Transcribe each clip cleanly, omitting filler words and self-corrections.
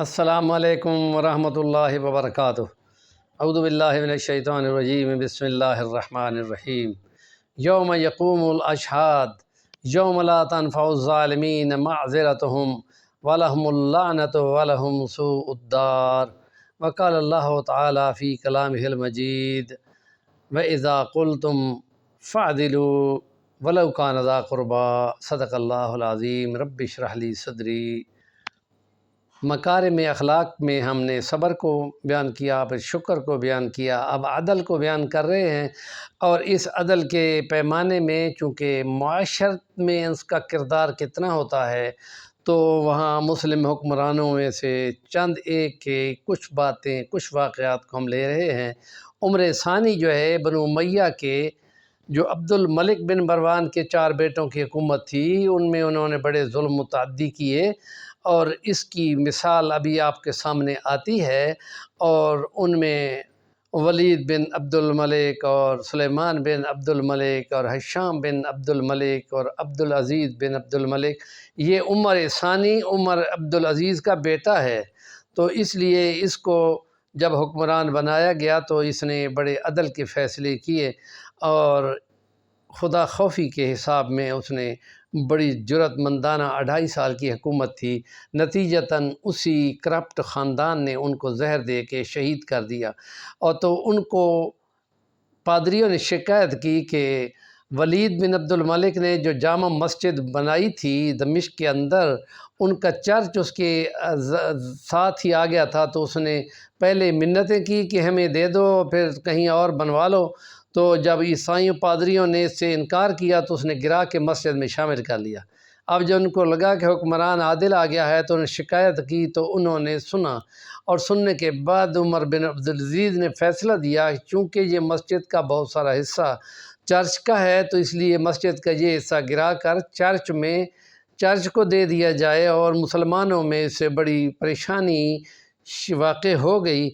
السلام علیکم ورحمۃ اللہ وبرکاتہ۔ اعوذ باللہ من الشیطان الرجیم، بسم اللہ الرحمن الرحیم۔ یوم یقوم الاشہاد یوم لا تنفع الظالمین معذرتہم ولہم اللعنۃ ولہم سوء الدار۔ وقال اللہ تعالی فی کلامہ المجید وَإِذَا قُلْتُمْ فَاعْدِلُوا وَلَوْ كَانَ ذَا قُرْبَىٰ۔ صدق اللہ العظیم۔ رب اشرح لی صدری۔ مکارم اخلاق میں ہم نے صبر کو بیان کیا، پھر شکر کو بیان کیا، اب عدل کو بیان کر رہے ہیں۔ اور اس عدل کے پیمانے میں چونکہ معاشرت میں اس کا کردار کتنا ہوتا ہے، تو وہاں مسلم حکمرانوں میں سے چند ایک کے کچھ باتیں، کچھ واقعات کو ہم لے رہے ہیں۔ عمر ثانی جو ہے بنو امیہ کے، جو عبد الملک بن مروان کے 4 بیٹوں کی حکومت تھی، ان میں انہوں نے بڑے ظلم و تعدی کیے، اور اس کی مثال ابھی آپ کے سامنے آتی ہے۔ اور ان میں ولید بن عبد الملک اور سلیمان بن عبد الملک اور حشام بن عبد الملک اور عبد العزیز بن عبد الملک، یہ عمر ثانی عمر عبد العزیز کا بیٹا ہے۔ تو اس لیے اس کو جب حکمران بنایا گیا تو اس نے بڑے عدل کے فیصلے کیے، اور خدا خوفی کے حساب میں اس نے بڑی جرأت مندانہ 2.5 سال کی حکومت تھی۔ نتیجتاً اسی کرپٹ خاندان نے ان کو زہر دے کے شہید کر دیا۔ اور تو ان کو پادریوں نے شکایت کی کہ ولید بن عبد الملک نے جو جامع مسجد بنائی تھی دمشق کے اندر، ان کا چرچ اس کے ساتھ ہی آ گیا تھا، تو اس نے پہلے منتیں کی کہ ہمیں دے دو، پھر کہیں اور بنوا لو۔ تو جب عیسائیوں پادریوں نے اس سے انکار کیا تو اس نے گرا کے مسجد میں شامل کر لیا۔ اب جب ان کو لگا کہ حکمران عادل آ گیا ہے تو انہوں نے شکایت کی، تو انہوں نے سنا، اور سننے کے بعد عمر بن عبدالعزیز نے فیصلہ دیا کہ چونکہ یہ مسجد کا بہت سارا حصہ چرچ کا ہے، تو اس لیے مسجد کا یہ حصہ گرا کر چرچ کو دے دیا جائے۔ اور مسلمانوں میں اس سے بڑی پریشانی واقع ہو گئی،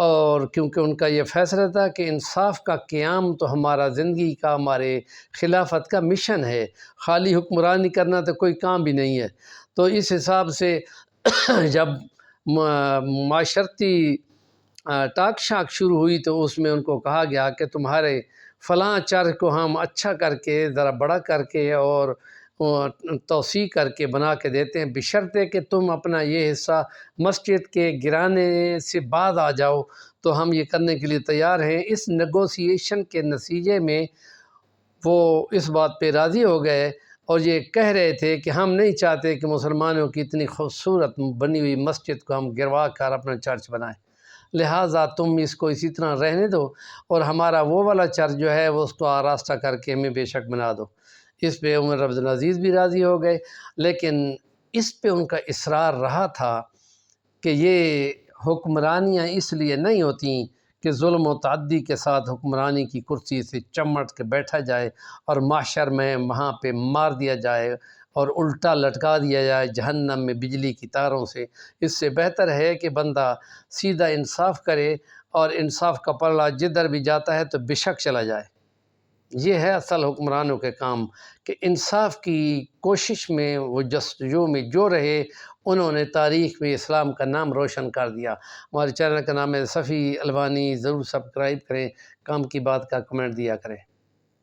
اور کیونکہ ان کا یہ فیصلہ تھا کہ انصاف کا قیام تو ہمارا زندگی کا، ہمارے خلافت کا مشن ہے، خالی حکمرانی کرنا تو کوئی کام بھی نہیں ہے۔ تو اس حساب سے جب معاشرتی ٹاک شاک شروع ہوئی تو اس میں ان کو کہا گیا کہ تمہارے فلاں چرچ کو ہم اچھا کر کے، ذرا بڑا کر کے اور توسیع کر کے بنا کے دیتے ہیں، بشرطے کہ تم اپنا یہ حصہ مسجد کے گرانے سے بعد آ جاؤ، تو ہم یہ کرنے کے لیے تیار ہیں۔ اس نیگوسیشن کے نتیجے میں وہ اس بات پہ راضی ہو گئے، اور یہ کہہ رہے تھے کہ ہم نہیں چاہتے کہ مسلمانوں کی اتنی خوبصورت بنی ہوئی مسجد کو ہم گروا کر اپنا چرچ بنائیں، لہٰذا تم اس کو اسی طرح رہنے دو، اور ہمارا وہ والا چرچ جو ہے وہ اس کو آراستہ کر کے ہمیں بے شک بنا دو۔ اس پہ عمر عبد العزیز بھی راضی ہو گئے، لیکن اس پہ ان کا اصرار رہا تھا کہ یہ حکمرانیاں اس لیے نہیں ہوتیں کہ ظلم و تعدی کے ساتھ حکمرانی کی کرسی سے چمٹ کے بیٹھا جائے اور معاشر میں وہاں پہ مار دیا جائے اور الٹا لٹکا دیا جائے جہنم میں بجلی کی تاروں سے۔ اس سے بہتر ہے کہ بندہ سیدھا انصاف کرے، اور انصاف کا پلڑا جدھر بھی جاتا ہے تو بے شک چلا جائے۔ یہ ہے اصل حکمرانوں کے کام، کہ انصاف کی کوشش میں وہ جستجو میں جو رہے، انہوں نے تاریخ میں اسلام کا نام روشن کر دیا۔ ہمارے چینل کا نام ہے صفی الوانی، ضرور سبسکرائب کریں، کام کی بات کا کمنٹ دیا کریں۔